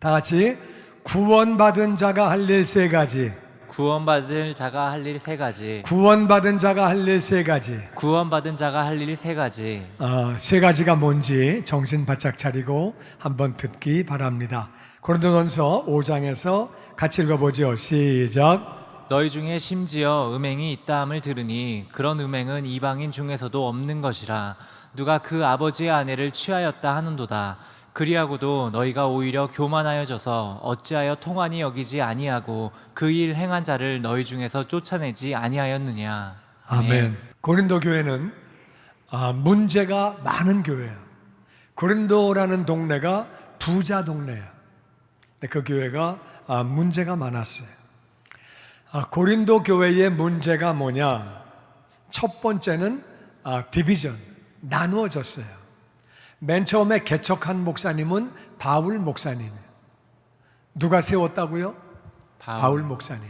다 같이 구원받은 자가 할 일 세 가지. 구원받을 자가 할 일 세 가지. 구원받은 자가 할 일 세 가지. 구원받은 자가 할 일 세 가지. 세 가지가 뭔지 정신 바짝 차리고 한번 듣기 바랍니다. 고린도전서 5장에서 같이 읽어보죠. 시작. 너희 중에 심지어 음행이 있다함을 들으니 그런 음행은 이방인 중에서도 없는 것이라. 누가 그 아버지의 아내를 취하였다 하는도다. 그리하고도 너희가 오히려 교만하여져서 어찌하여 통한이 여기지 아니하고 그 일 행한 자를 너희 중에서 쫓아내지 아니하였느냐. 아멘. 고린도 교회는 문제가 많은 교회예요. 고린도라는 동네가 부자 동네예요. 근데 그 교회가 문제가 많았어요. 고린도 교회의 문제가 뭐냐? 첫 번째는 디비전, 나누어졌어요. 맨 처음에 개척한 목사님은 바울 목사님. 누가 세웠다고요? 바울 목사님.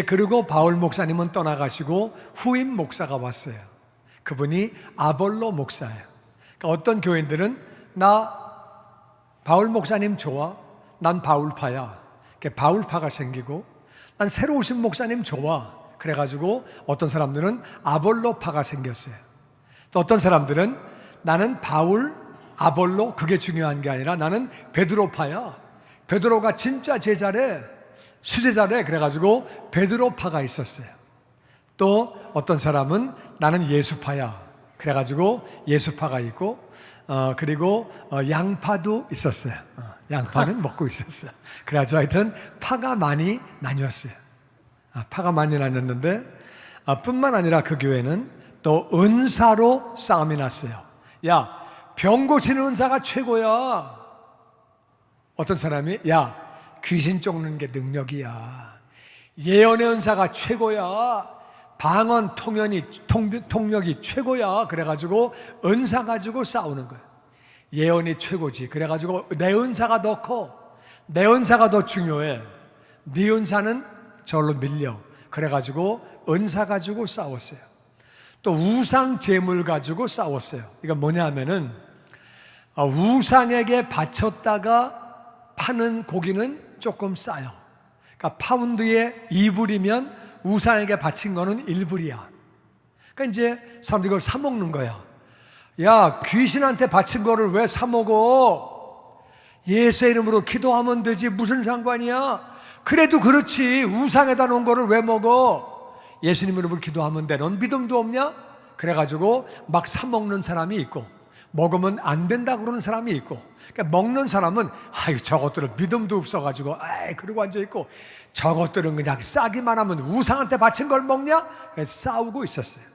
그리고 바울 목사님은 떠나가시고 후임 목사가 왔어요. 그분이 아볼로 목사예요. 그러니까 어떤 교인들은 나 바울 목사님 좋아. 난 바울파야. 바울파가 생기고, 난 새로 오신 목사님 좋아. 그래가지고 어떤 사람들은 아볼로파가 생겼어요. 또 어떤 사람들은 나는 바울, 아볼로 그게 중요한 게 아니라 나는 베드로파야. 베드로가 진짜 제자래, 수제자래. 그래가지고 베드로파가 있었어요. 또 어떤 사람은 나는 예수파야. 그래가지고 예수파가 있고, 그리고 양파도 있었어요. 양파는 먹고 있었어요. 그래가지고 하여튼 파가 많이 나뉘었어요. 파가 많이 나뉘었는데 뿐만 아니라 그 교회는 또 은사로 싸움이 났어요. 야, 병 고치는 은사가 최고야. 어떤 사람이 야, 귀신 쫓는 게 능력이야. 예언의 은사가 최고야. 방언 통력이 최고야. 그래가지고 은사 가지고 싸우는 거예요. 예언이 최고지. 그래가지고 내 은사가 더 커. 내 은사가 더 중요해. 네 은사는 저로 밀려. 그래가지고 은사 가지고 싸웠어요. 또 우상 제물 가지고 싸웠어요. 이건 뭐냐 하면은 우상에게 바쳤다가 파는 고기는 조금 싸요. 그러니까 파운드에 2불이면 우상에게 바친 거는 1불이야. 그러니까 이제 사람들이 그걸 사 먹는 거야. 야, 귀신한테 바친 거를 왜 사 먹어? 예수의 이름으로 기도하면 되지 무슨 상관이야? 그래도 그렇지 우상에다 놓은 거를 왜 먹어? 예수님 이름으로 기도하면 돼. 넌 믿음도 없냐? 그래가지고 막 사 먹는 사람이 있고, 먹으면 안 된다 그러는 사람이 있고, 그러니까 먹는 사람은 아유 저것들은 믿음도 없어가지고 그러고 앉아있고, 저것들은 그냥 싸기만 하면 우상한테 바친 걸 먹냐? 그래서 싸우고 있었어요.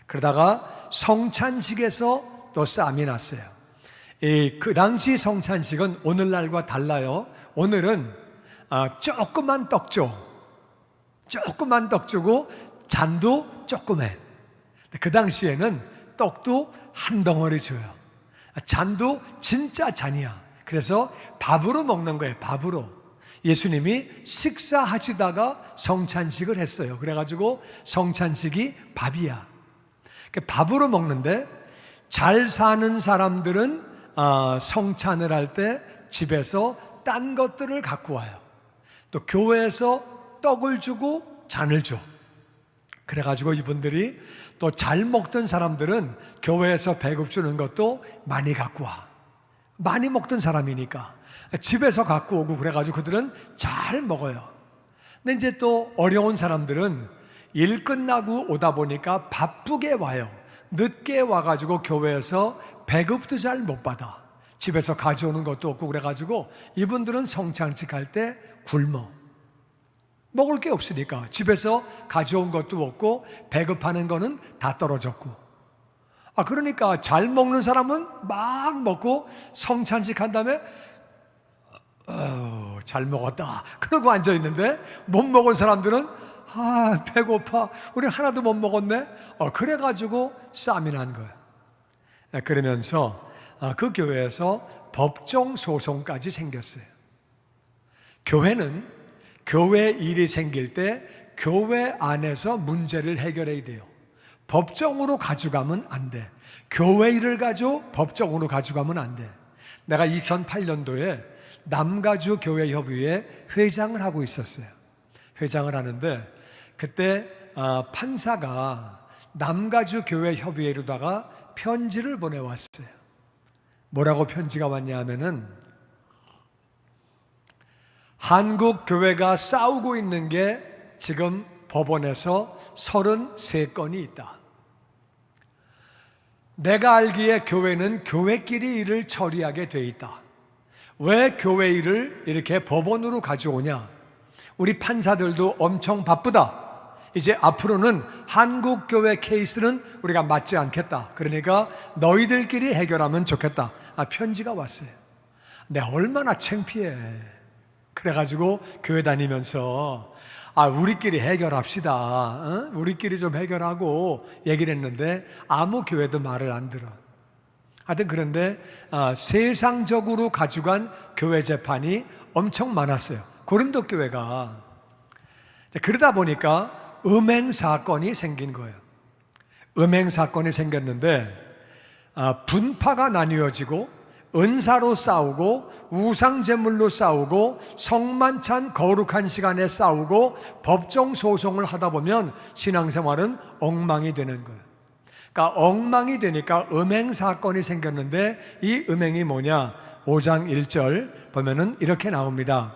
그러다가 성찬식에서 또 싸움이 났어요. 그 당시 성찬식은 오늘날과 달라요. 오늘은 조그만 떡 줘. 조그만 떡 주고 잔도 조그매. 그 당시에는 떡도 한 덩어리 줘요. 잔도 진짜 잔이야. 그래서 밥으로 먹는 거예요. 밥으로. 예수님이 식사하시다가 성찬식을 했어요. 그래가지고 성찬식이 밥이야. 밥으로 먹는데 잘 사는 사람들은 성찬을 할 때 집에서 딴 것들을 갖고 와요. 또 교회에서 떡을 주고 잔을 줘. 그래가지고 이분들이 또 잘 먹던 사람들은 교회에서 배급 주는 것도 많이 갖고 와. 많이 먹던 사람이니까 집에서 갖고 오고, 그래가지고 그들은 잘 먹어요. 근데 이제 또 어려운 사람들은 일 끝나고 오다 보니까 바쁘게 와요. 늦게 와가지고 교회에서 배급도 잘 못 받아. 집에서 가져오는 것도 없고, 그래가지고 이분들은 성찬식 할 때 굶어. 먹을 게 없으니까 집에서 가져온 것도 없고 배급하는 거는 다 떨어졌고. 그러니까 잘 먹는 사람은 막 먹고 성찬식 한 다음에 잘 먹었다 그러고 앉아있는데, 못 먹은 사람들은 배고파, 우리 하나도 못 먹었네. 그래가지고 싸움이 난 거예요. 그러면서 그 교회에서 법정 소송까지 생겼어요. 교회는 교회 일이 생길 때 교회 안에서 문제를 해결해야 돼요. 법정으로 가져가면 안 돼. 교회 일을 가지고 법정으로 가져가면 안 돼. 내가 2008년도에 남가주 교회 협의회 회장을 하고 있었어요. 회장을 하는데 그때 판사가 남가주 교회 협의회로다가 편지를 보내왔어요. 뭐라고 편지가 왔냐 하면은, 한국 교회가 싸우고 있는 게 지금 법원에서 33건이 있다. 내가 알기에 교회는 교회끼리 일을 처리하게 돼 있다. 왜 교회 일을 이렇게 법원으로 가져오냐? 우리 판사들도 엄청 바쁘다. 이제 앞으로는 한국 교회 케이스는 우리가 맞지 않겠다. 그러니까 너희들끼리 해결하면 좋겠다. 편지가 왔어요. 내가 얼마나 창피해. 그래가지고 교회 다니면서 우리끼리 해결합시다. 우리끼리 좀 해결하고 얘기를 했는데 아무 교회도 말을 안 들어. 하여튼 그런데 세상적으로 가져간 교회 재판이 엄청 많았어요. 고린도 교회가. 그러다 보니까 음행 사건이 생긴 거예요. 음행 사건이 생겼는데 분파가 나뉘어지고 은사로 싸우고 우상제물로 싸우고 성만찬 거룩한 시간에 싸우고 법정 소송을 하다 보면 신앙생활은 엉망이 되는 거예요. 그러니까 엉망이 되니까 음행 사건이 생겼는데 이 음행이 뭐냐? 5장 1절 보면은 이렇게 나옵니다.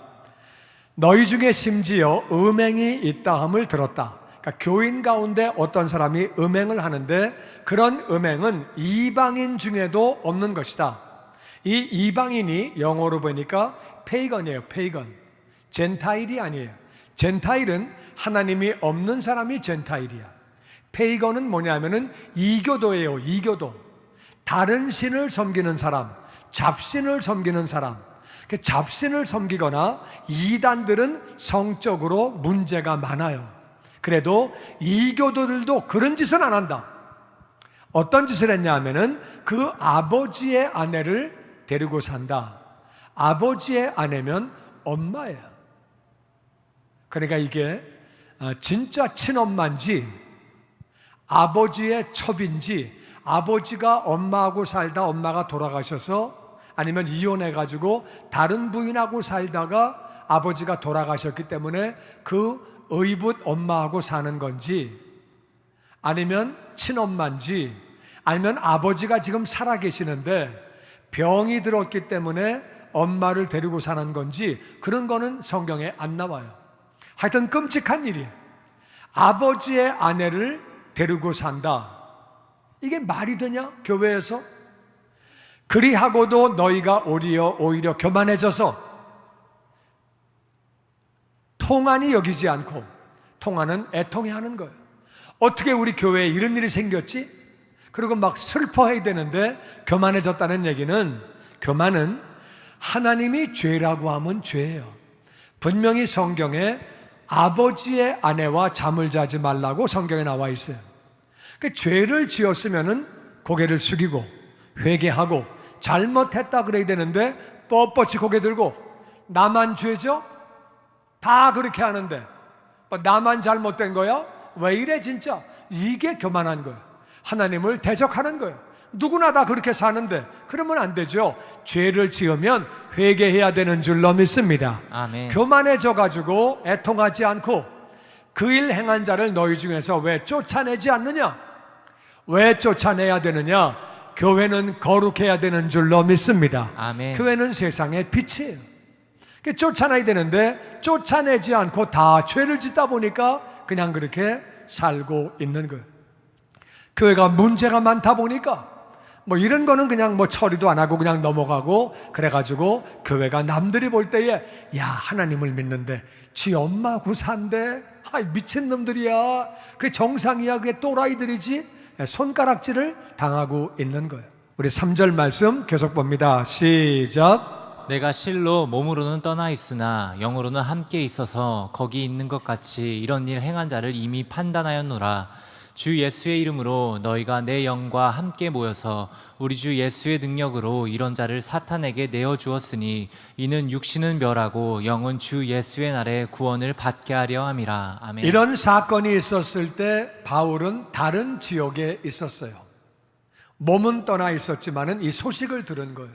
너희 중에 심지어 음행이 있다함을 들었다. 그러니까 교인 가운데 어떤 사람이 음행을 하는데 그런 음행은 이방인 중에도 없는 것이다. 이 이방인이 영어로 보니까 페이건이에요. 페이건. 젠타일이 아니에요. 젠타일은 하나님이 없는 사람이 젠타일이야. 페이건은 뭐냐면은 이교도예요. 이교도. 다른 신을 섬기는 사람, 잡신을 섬기는 사람. 잡신을 섬기거나 이단들은 성적으로 문제가 많아요. 그래도 이교도들도 그런 짓은 안 한다. 어떤 짓을 했냐 하면은 그 아버지의 아내를 데리고 산다. 아버지의 아내면 엄마예요. 그러니까 이게 진짜 친엄마인지 아버지의 첩인지, 아버지가 엄마하고 살다 엄마가 돌아가셔서 아니면 이혼해가지고 다른 부인하고 살다가 아버지가 돌아가셨기 때문에 그 의붓 엄마하고 사는 건지, 아니면 친엄마인지, 아니면 아버지가 지금 살아계시는데 병이 들었기 때문에 엄마를 데리고 사는 건지, 그런 거는 성경에 안 나와요. 하여튼 끔찍한 일이에요. 아버지의 아내를 데리고 산다. 이게 말이 되냐? 교회에서? 그리하고도 너희가 오히려 교만해져서 통한이 여기지 않고, 통한은 애통해하는 거예요. 어떻게 우리 교회에 이런 일이 생겼지? 그리고 막 슬퍼해야 되는데 교만해졌다는 얘기는, 교만은 하나님이 죄라고 하면 죄예요. 분명히 성경에 아버지의 아내와 잠을 자지 말라고 성경에 나와 있어요. 그 죄를 지었으면은 고개를 숙이고 회개하고 잘못했다 그래야 되는데 뻣뻣이 고개 들고 나만 죄죠? 다 그렇게 하는데 나만 잘못된 거야? 왜 이래 진짜? 이게 교만한 거예요. 하나님을 대적하는 거예요. 누구나 다 그렇게 사는데 그러면 안 되죠. 죄를 지으면 회개해야 되는 줄로 믿습니다. 아멘. 교만해져 가지고 애통하지 않고 그 일 행한 자를 너희 중에서 왜 쫓아내지 않느냐? 왜 쫓아내야 되느냐? 교회는 거룩해야 되는 줄로 믿습니다. 아멘. 교회는 세상의 빛이에요. 쫓아내야 되는데 쫓아내지 않고 다 죄를 짓다 보니까 그냥 그렇게 살고 있는 거예요. 교회가 문제가 많다 보니까 이런 거는 그냥 처리도 안 하고 그냥 넘어가고, 그래가지고 교회가 남들이 볼 때에 야, 하나님을 믿는데 지 엄마하고 산대, 미친놈들이야, 그게 정상이야, 그게 또라이들이지, 손가락질을 당하고 있는 거예요. 우리 3절 말씀 계속 봅니다. 시작. 내가 실로 몸으로는 떠나 있으나 영으로는 함께 있어서 거기 있는 것 같이 이런 일 행한 자를 이미 판단하였노라. 주 예수의 이름으로 너희가 내 영과 함께 모여서 우리 주 예수의 능력으로 이런 자를 사탄에게 내어주었으니 이는 육신은 멸하고 영은 주 예수의 날에 구원을 받게 하려 함이라. 아멘. 이런 사건이 있었을 때 바울은 다른 지역에 있었어요. 몸은 떠나 있었지만은 이 소식을 들은 거예요.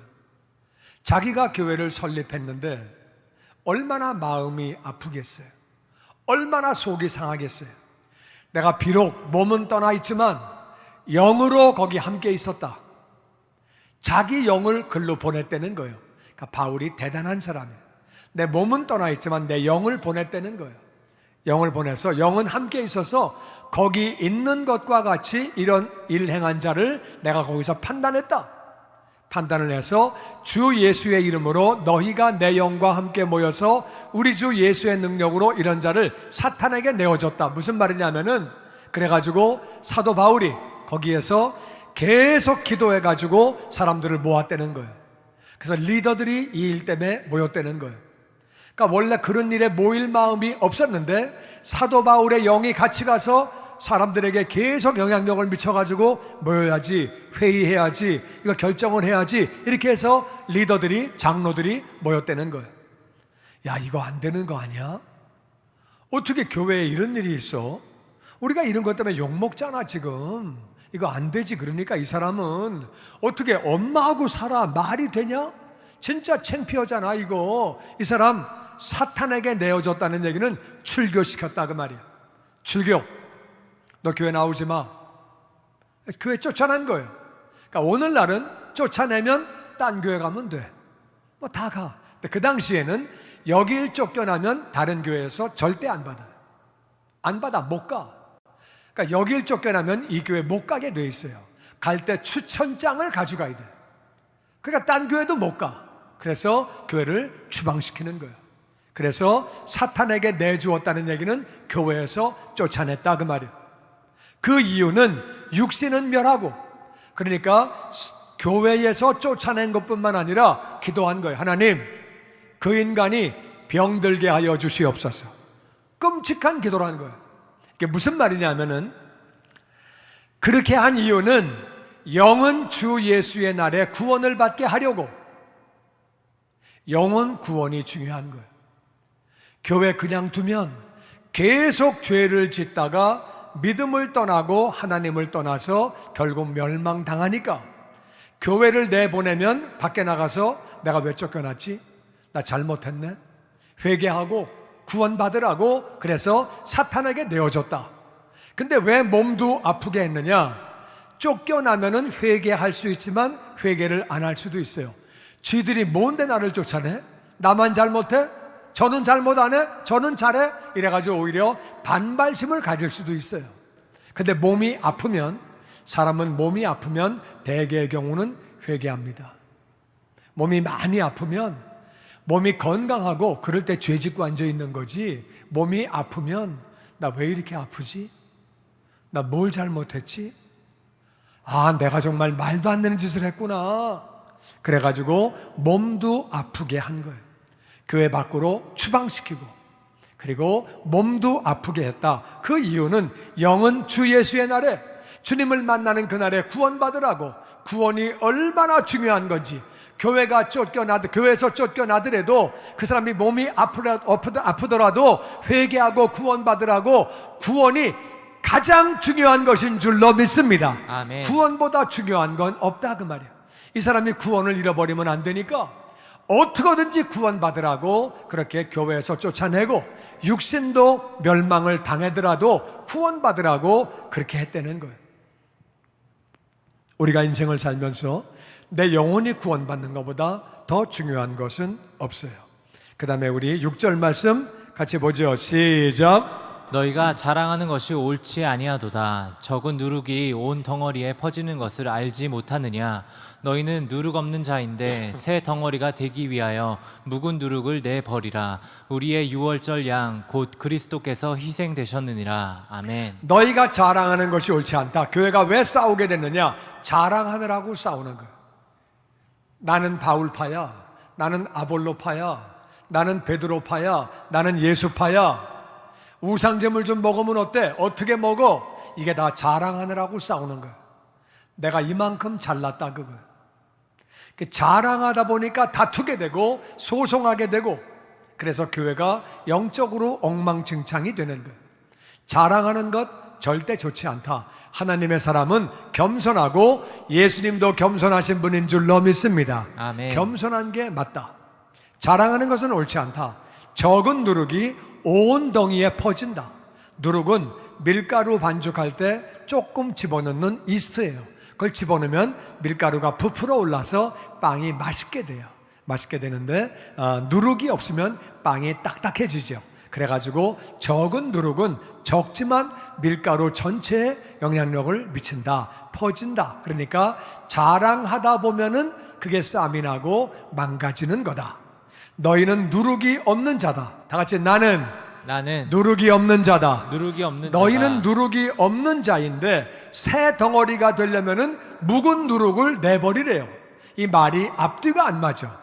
자기가 교회를 설립했는데 얼마나 마음이 아프겠어요? 얼마나 속이 상하겠어요? 내가 비록 몸은 떠나 있지만 영으로 거기 함께 있었다. 자기 영을 글로 보냈다는 거예요. 그러니까 바울이 대단한 사람이에요. 내 몸은 떠나 있지만 내 영을 보냈다는 거예요. 영을 보내서 영은 함께 있어서 거기 있는 것과 같이 이런 일 행한 자를 내가 거기서 판단했다. 판단을 해서 주 예수의 이름으로 너희가 내 영과 함께 모여서 우리 주 예수의 능력으로 이런 자를 사탄에게 내어줬다. 무슨 말이냐면은 그래가지고 사도 바울이 거기에서 계속 기도해가지고 사람들을 모았다는 거예요. 그래서 리더들이 이 일 때문에 모였다는 거예요. 그러니까 원래 그런 일에 모일 마음이 없었는데 사도 바울의 영이 같이 가서 사람들에게 계속 영향력을 미쳐가지고 모여야지, 회의해야지, 이거 결정을 해야지, 이렇게 해서 리더들이, 장로들이 모였다는 거예요. 야, 이거 안 되는 거 아니야? 어떻게 교회에 이런 일이 있어? 우리가 이런 것 때문에 욕먹잖아 지금. 이거 안 되지. 그러니까 이 사람은 어떻게 엄마하고 살아? 말이 되냐? 진짜 창피하잖아 이거. 이 사람 사탄에게 내어줬다는 얘기는 출교시켰다 그 말이야. 출교. 너 교회 나오지 마. 교회 쫓아낸 거예요. 그러니까 오늘날은 쫓아내면 딴 교회 가면 돼. 뭐 다 가. 근데 그 당시에는 여길 쫓겨나면 다른 교회에서 절대 안 받아요. 안 받아, 못 가. 그러니까 여길 쫓겨나면 이 교회 못 가게 돼 있어요. 갈 때 추천장을 가져가야 돼. 그러니까 딴 교회도 못 가. 그래서 교회를 추방시키는 거예요. 그래서 사탄에게 내주었다는 얘기는 교회에서 쫓아냈다 그 말이에요. 그 이유는 육신은 멸하고, 그러니까 교회에서 쫓아낸 것뿐만 아니라 기도한 거예요. 하나님, 그 인간이 병들게 하여 주시옵소서. 끔찍한 기도라는 거예요. 이게 무슨 말이냐면은 그렇게 한 이유는 영은 주 예수의 날에 구원을 받게 하려고. 영혼 구원이 중요한 거예요. 교회 그냥 두면 계속 죄를 짓다가 믿음을 떠나고 하나님을 떠나서 결국 멸망당하니까 교회를 내보내면 밖에 나가서 내가 왜 쫓겨났지? 나 잘못했네? 회개하고 구원받으라고 그래서 사탄에게 내어줬다. 근데 왜 몸도 아프게 했느냐? 쫓겨나면은 회개할 수 있지만 회개를 안 할 수도 있어요. 쥐들이 뭔데 나를 쫓아내? 나만 잘못해? 저는 잘못 안 해? 저는 잘해? 이래가지고 오히려 반발심을 가질 수도 있어요. 근데 몸이 아프면, 사람은 몸이 아프면 대개의 경우는 회개합니다. 몸이 많이 아프면, 몸이 건강하고 그럴 때 죄 짓고 앉아 있는 거지, 몸이 아프면 나 왜 이렇게 아프지? 나 뭘 잘못했지? 아, 내가 정말 말도 안 되는 짓을 했구나. 그래가지고 몸도 아프게 한 거예요. 교회 밖으로 추방시키고, 그리고 몸도 아프게 했다. 그 이유는 영은 주 예수의 날에, 주님을 만나는 그날에 구원받으라고. 구원이 얼마나 중요한 건지, 교회에서 쫓겨나더라도 그 사람이 몸이 아프더라도 회개하고 구원받으라고. 구원이 가장 중요한 것인 줄로 믿습니다. 아멘. 구원보다 중요한 건 없다 그 말이야. 이 사람이 구원을 잃어버리면 안 되니까 어떻게든지 구원받으라고 그렇게 교회에서 쫓아내고, 육신도 멸망을 당하더라도 구원받으라고 그렇게 했다는 거예요. 우리가 인생을 살면서 내 영혼이 구원받는 것보다 더 중요한 것은 없어요. 그 다음에 우리 6절 말씀 같이 보죠. 시작. 너희가 자랑하는 것이 옳지 아니하도다. 적은 누룩이 온 덩어리에 퍼지는 것을 알지 못하느냐? 너희는 누룩 없는 자인데 새 덩어리가 되기 위하여 묵은 누룩을 내버리라. 우리의 유월절 양 곧 그리스도께서 희생되셨느니라. 아멘. 너희가 자랑하는 것이 옳지 않다. 교회가 왜 싸우게 됐느냐? 자랑하느라고 싸우는 거예요. 나는 바울파야, 나는 아볼로파야, 나는 베드로파야, 나는 예수파야. 우상제물 좀 먹으면 어때? 어떻게 먹어? 이게 다 자랑하느라고 싸우는 거예요. 내가 이만큼 잘났다 그거예요. 자랑하다 보니까 다투게 되고 소송하게 되고, 그래서 교회가 영적으로 엉망진창이 되는 거예요. 자랑하는 것 절대 좋지 않다. 하나님의 사람은 겸손하고 예수님도 겸손하신 분인 줄로 믿습니다. 아멘. 겸손한 게 맞다. 자랑하는 것은 옳지 않다. 적은 누룩이 온 덩이에 퍼진다. 누룩은 밀가루 반죽할 때 조금 집어넣는 이스트예요. 그걸 집어넣으면 밀가루가 부풀어 올라서 빵이 맛있게 돼요. 맛있게 되는데 누룩이 없으면 빵이 딱딱해지죠. 그래가지고 적은 누룩은 적지만 밀가루 전체에 영향력을 미친다. 퍼진다. 그러니까 자랑하다 보면은 그게 쌈이 나고 망가지는 거다. 너희는 누룩이 없는 자다. 다 같이 나는 누룩이 없는 자다. 누룩이 없는 너희는 자다. 누룩이 없는 자인데 새 덩어리가 되려면은 묵은 누룩을 내버리래요. 이 말이 앞뒤가 안 맞아.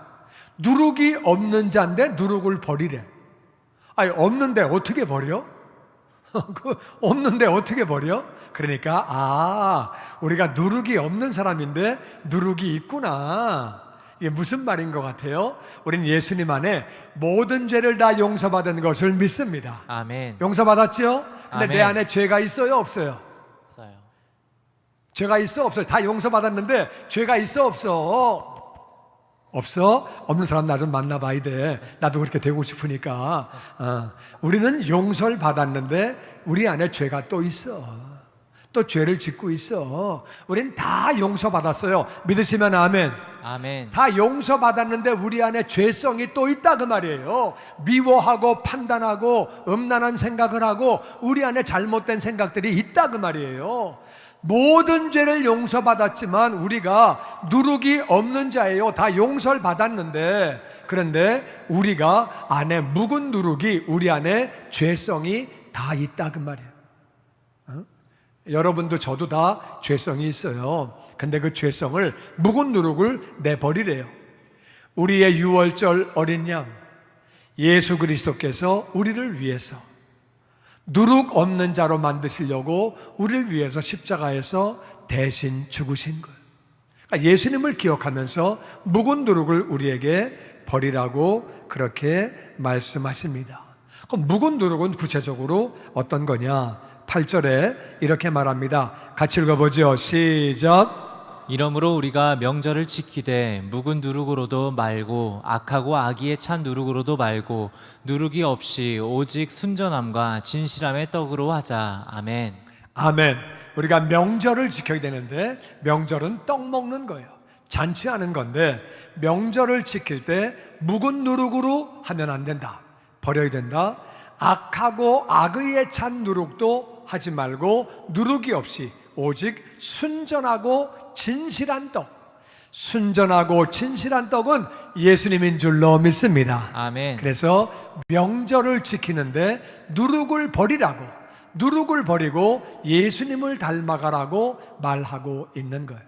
누룩이 없는 자인데 누룩을 버리래. 아니 없는데 어떻게 버려? 없는데 어떻게 버려? 그러니까 우리가 누룩이 없는 사람인데 누룩이 있구나. 이게 무슨 말인 것 같아요? 우린 예수님 안에 모든 죄를 다 용서받은 것을 믿습니다. 아멘. 용서받았죠? 근데 아멘. 내 안에 죄가 있어요? 없어요? 있어요. 죄가 있어? 없어요? 다 용서받았는데 죄가 있어? 없어? 없어? 없는 사람 나 좀 만나봐야 돼. 나도 그렇게 되고 싶으니까. 우리는 용서를 받았는데 우리 안에 죄가 또 있어. 또 죄를 짓고 있어. 우린 다 용서받았어요. 믿으시면 아멘. 아멘. 다 용서받았는데 우리 안에 죄성이 또 있다 그 말이에요. 미워하고 판단하고 음란한 생각을 하고 우리 안에 잘못된 생각들이 있다 그 말이에요. 모든 죄를 용서받았지만 우리가 누룩이 없는 자예요. 다 용서를 받았는데 그런데 우리가 안에 묵은 누룩이 우리 안에 죄성이 다 있다 그 말이에요. 여러분도 저도 다 죄성이 있어요. 근데 그 죄성을 묵은 누룩을 내버리래요. 우리의 유월절 어린 양 예수 그리스도께서 우리를 위해서 누룩 없는 자로 만드시려고 우리를 위해서 십자가에서 대신 죽으신 거예요. 그러니까 예수님을 기억하면서 묵은 누룩을 우리에게 버리라고 그렇게 말씀하십니다. 그럼 묵은 누룩은 구체적으로 어떤 거냐? 8절에 이렇게 말합니다. 같이 읽어보죠. 시작. 이러므로 우리가 명절을 지키되 묵은 누룩으로도 말고 악하고 악의에 찬 누룩으로도 말고 누룩이 없이 오직 순전함과 진실함의 떡으로 하자. 아멘. 아멘. 우리가 명절을 지켜야 되는데 명절은 떡 먹는 거예요. 잔치하는 건데 명절을 지킬 때 묵은 누룩으로 하면 안 된다. 버려야 된다. 악하고 악의에 찬 누룩도 하지 말고 누룩이 없이 오직 순전하고 진실한 떡. 순전하고 진실한 떡은 예수님인 줄로 믿습니다. 아멘. 그래서 명절을 지키는데 누룩을 버리라고, 누룩을 버리고 예수님을 닮아가라고 말하고 있는 거예요.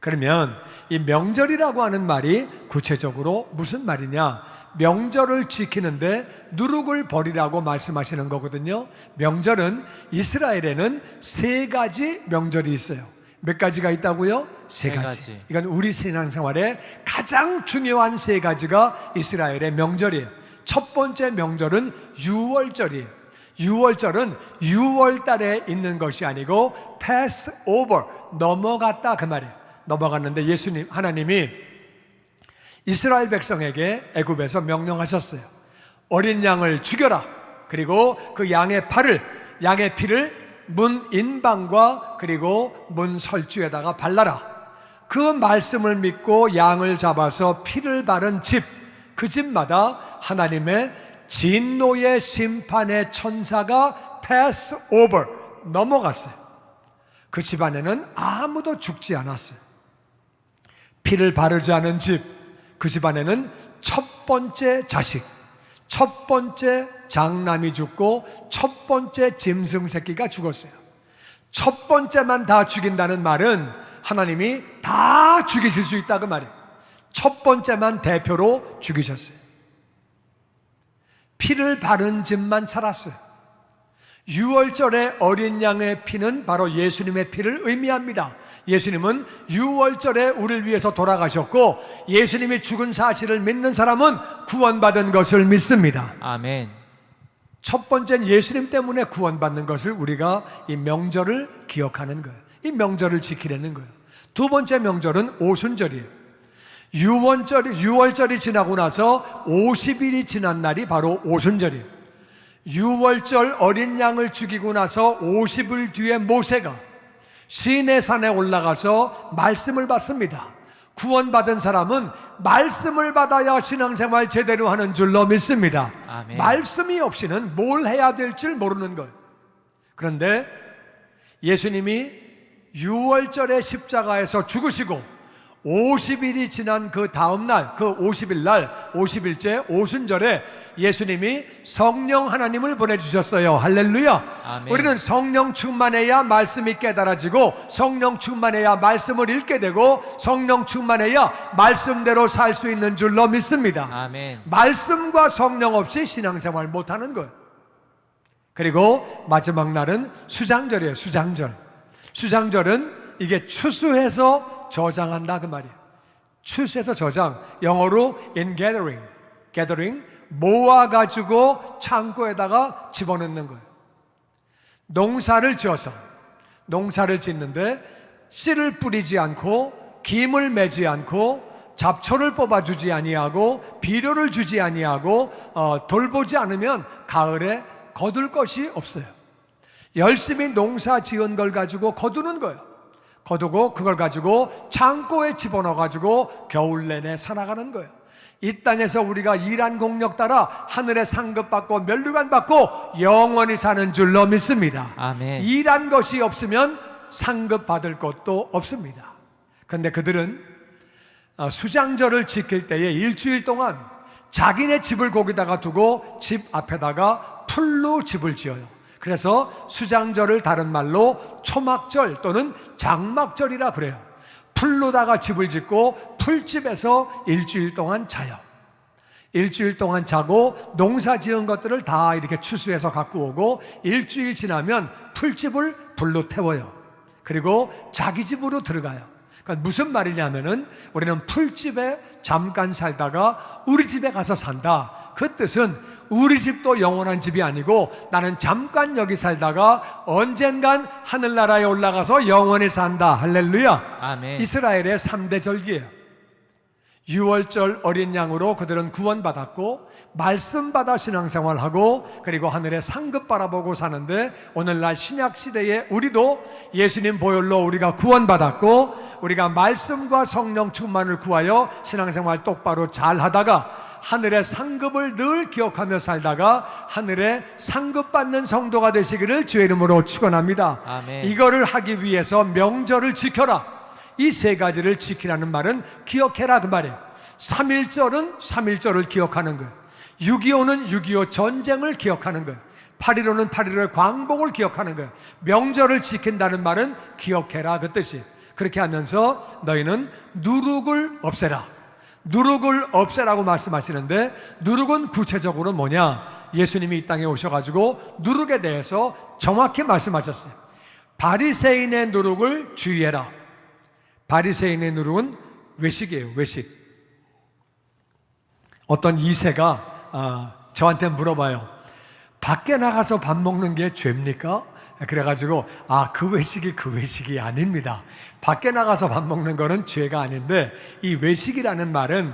그러면 이 명절이라고 하는 말이 구체적으로 무슨 말이냐? 명절을 지키는데 누룩을 버리라고 말씀하시는 거거든요. 명절은 이스라엘에는 3가지 명절이 있어요. 몇 가지가 있다고요? 3가지. 이건 우리 신앙생활에 가장 중요한 3가지가 이스라엘의 명절이에요. 첫 번째 명절은 유월절이에요. 유월절은 6월 달에 있는 것이 아니고 pass over, 넘어갔다 그 말이에요. 넘어갔는데 예수님, 하나님이 이스라엘 백성에게 애굽에서 명령하셨어요. 어린 양을 죽여라. 그리고 그 양의 피를 문 인방과 그리고 문 설주에다가 발라라. 그 말씀을 믿고 양을 잡아서 피를 바른 집, 그 집마다 하나님의 진노의 심판의 천사가 pass over, 넘어갔어요. 그 집안에는 아무도 죽지 않았어요. 피를 바르지 않은 집, 그 집안에는 첫 번째 자식, 첫 번째 장남이 죽고 첫 번째 짐승 새끼가 죽었어요. 첫 번째만 다 죽인다는 말은 하나님이 다 죽이실 수 있다 그 말이에요. 첫 번째만 대표로 죽이셨어요. 피를 바른 집만 살았어요. 유월절의 어린 양의 피는 바로 예수님의 피를 의미합니다. 예수님은 유월절에 우리를 위해서 돌아가셨고 예수님이 죽은 사실을 믿는 사람은 구원받은 것을 믿습니다. 아멘. 첫 번째는 예수님 때문에 구원받는 것을 우리가 이 명절을 기억하는 거예요. 이 명절을 지키려는 거예요. 두 번째 명절은 오순절이에요. 유월절이 지나고 나서 50일이 지난 날이 바로 오순절이에요. 유월절 어린 양을 죽이고 나서 50일 뒤에 모세가 시내산에 올라가서 말씀을 받습니다. 구원받은 사람은 말씀을 받아야 신앙생활 제대로 하는 줄로 믿습니다. 아멘. 말씀이 없이는 뭘 해야 될 줄 모르는 거예요. 그런데 예수님이 유월절에 십자가에서 죽으시고 50일이 지난 그 다음 날, 그 50일 날, 50일째 오순절에 예수님이 성령 하나님을 보내주셨어요. 할렐루야. 아멘. 우리는 성령 충만해야 말씀이 깨달아지고, 성령 충만해야 말씀을 읽게 되고, 성령 충만해야 말씀대로 살 수 있는 줄로 믿습니다. 아멘. 말씀과 성령 없이 신앙생활 못하는 거예요. 그리고 마지막 날은 수장절이에요. 수장절. 수장절은 이게 추수해서 저장한다 그 말이에요. 추수해서 저장, 영어로 in gathering, 모아가지고 창고에다가 집어넣는 거예요. 농사를 지어서, 농사를 짓는데 씨를 뿌리지 않고 김을 매지 않고 잡초를 뽑아주지 아니하고 비료를 주지 아니하고 돌보지 않으면 가을에 거둘 것이 없어요. 열심히 농사 지은 걸 가지고 거두는 거예요. 거두고 그걸 가지고 창고에 집어넣어 가지고 겨울 내내 살아가는 거예요. 이 땅에서 우리가 일한 공력 따라 하늘에 상급 받고 면류관 받고 영원히 사는 줄로 믿습니다. 아멘. 일한 것이 없으면 상급 받을 것도 없습니다. 그런데 그들은 수장절을 지킬 때에 일주일 동안 자기네 집을 거기다가 두고 집 앞에다가 풀로 집을 지어요. 그래서 수장절을 다른 말로 초막절 또는 장막절이라 그래요. 풀로다가 집을 짓고 풀집에서 일주일 동안 자요. 일주일 동안 자고 농사 지은 것들을 다 이렇게 추수해서 갖고 오고 일주일 지나면 풀집을 불로 태워요. 그리고 자기 집으로 들어가요. 그러니까 무슨 말이냐면은 우리는 풀집에 잠깐 살다가 우리 집에 가서 산다. 그 뜻은 우리 집도 영원한 집이 아니고 나는 잠깐 여기 살다가 언젠간 하늘나라에 올라가서 영원히 산다. 할렐루야. 아멘. 이스라엘의 3대 절기예요. 유월절 어린 양으로 그들은 구원받았고 말씀 받아 신앙생활하고 그리고 하늘의 상급 바라보고 사는데 오늘날 신약시대에 우리도 예수님 보혈로 우리가 구원받았고 우리가 말씀과 성령 충만을 구하여 신앙생활 똑바로 잘 하다가 하늘의 상급을 늘 기억하며 살다가 하늘의 상급 받는 성도가 되시기를 주의 이름으로 축원합니다. 아멘. 이거를 하기 위해서 명절을 지켜라. 이 세 가지를 지키라는 말은 기억해라 그 말이에요. 3.1절은 3.1절을 기억하는 거예요. 6.25는 6.25 전쟁을 기억하는 거예요. 8.15는 8.15의 광복을 기억하는 거예요. 명절을 지킨다는 말은 기억해라 그 뜻이에요. 그렇게 하면서 너희는 누룩을 없애라. 누룩을 없애라고 말씀하시는데 누룩은 구체적으로 뭐냐? 예수님이 이 땅에 오셔가지고 누룩에 대해서 정확히 말씀하셨어요. 바리새인의 누룩을 주의해라. 바리새인의 누룩은 외식이에요. 외식. 어떤 2세가 저한테 물어봐요. 밖에 나가서 밥 먹는 게 죄입니까? 그래가지고 그 외식이 아닙니다. 밖에 나가서 밥 먹는 거는 죄가 아닌데 이 외식이라는 말은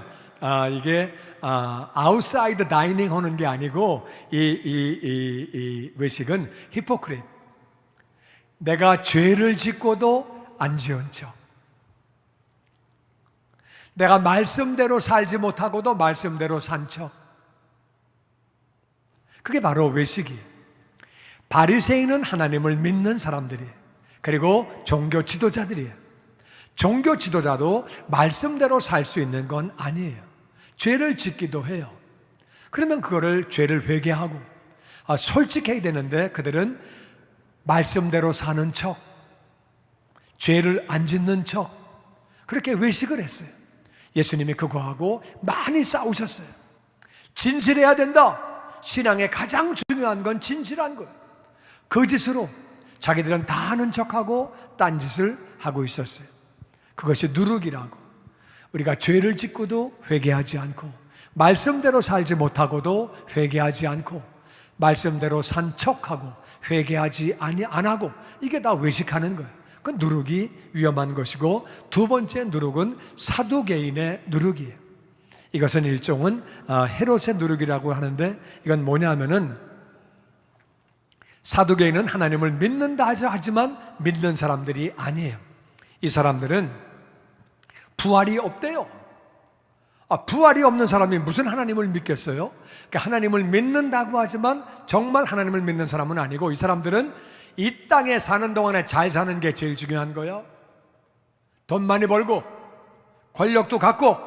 이게 outside dining 하는 게 아니고 이 외식은 히포크릿. 내가 죄를 짓고도 안 지은 척. 내가 말씀대로 살지 못하고도 말씀대로 산 척. 그게 바로 외식이에요. 바리새인은 하나님을 믿는 사람들이에요. 그리고 종교 지도자들이에요. 종교 지도자도 말씀대로 살 수 있는 건 아니에요. 죄를 짓기도 해요. 그러면 그거를 죄를 회개하고 솔직해야 되는데 그들은 말씀대로 사는 척, 죄를 안 짓는 척 그렇게 외식을 했어요. 예수님이 그거하고 많이 싸우셨어요. 진실해야 된다. 신앙의 가장 중요한 건 진실한 거예요. 거짓으로 자기들은 다 아는 척하고 딴짓을 하고 있었어요. 그것이 누룩이라고. 우리가 죄를 짓고도 회개하지 않고 말씀대로 살지 못하고도 회개하지 않고 말씀대로 산 척하고 회개하지 안 하고 이게 다 외식하는 거예요. 그 누룩이 위험한 것이고, 두 번째 누룩은 사두개인의 누룩이에요. 이것은 일종은 헤롯의 누룩이라고 하는데, 이건 뭐냐면은 사두개인은 하나님을 믿는다 하지만 믿는 사람들이 아니에요. 이 사람들은 부활이 없대요. 부활이 없는 사람이 무슨 하나님을 믿겠어요? 그러니까 하나님을 믿는다고 하지만 정말 하나님을 믿는 사람은 아니고, 이 사람들은 이 땅에 사는 동안에 잘 사는 게 제일 중요한 거예요. 돈 많이 벌고 권력도 갖고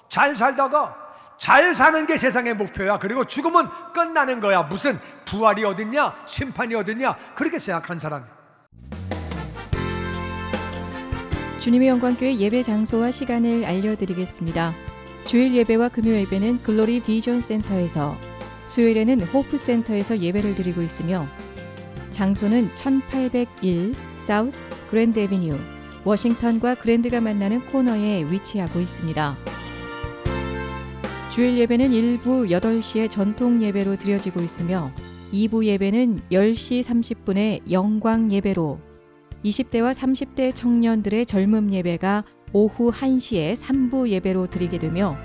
잘 살다가 잘 사는 게 세상의 목표야. 그리고 죽으면 끝나는 거야. 무슨 부활이 어딨냐, 심판이 어딨냐, 그렇게 생각한 사람. 주님의 영광교회 예배 장소와 시간을 알려드리겠습니다. 주일 예배와 금요 예배는 글로리 비전 센터에서, 수요일에는 호프 센터에서 예배를 드리고 있으며, 장소는 1801 사우스 그랜드 애비뉴, 워싱턴과 그랜드가 만나는 코너에 위치하고 있습니다. 주일 예배는 1부 8시에 전통 예배로 드려지고 있으며, 2부 예배는 10시 30분에 영광 예배로, 20대와 30대 청년들의 젊음 예배가 오후 1시에 3부 예배로 드리게 되며,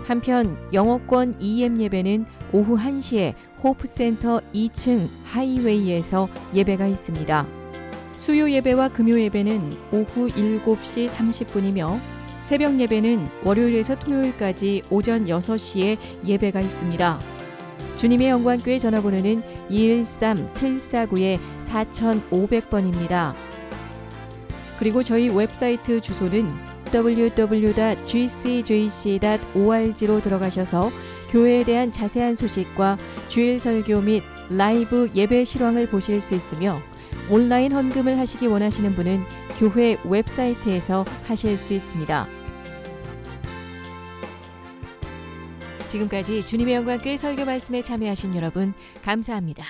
한편 영어권 EM 예배는 오후 1시에 호프센터 2층 하이웨이에서 예배가 있습니다. 수요 예배와 금요 예배는 오후 7시 30분이며 새벽 예배는 월요일에서 토요일까지 오전 6시에 예배가 있습니다. 주님의 영광교회 전화번호는 213-749-4500번입니다. 그리고 저희 웹사이트 주소는 www.gcjc.org로 들어가셔서 교회에 대한 자세한 소식과 주일 설교 및 라이브 예배 실황을 보실 수 있으며, 온라인 헌금을 하시기 원하시는 분은 교회 웹사이트에서 하실 수 있습니다. 지금까지 주님의 영광교회 설교 말씀에 참여하신 여러분 감사합니다.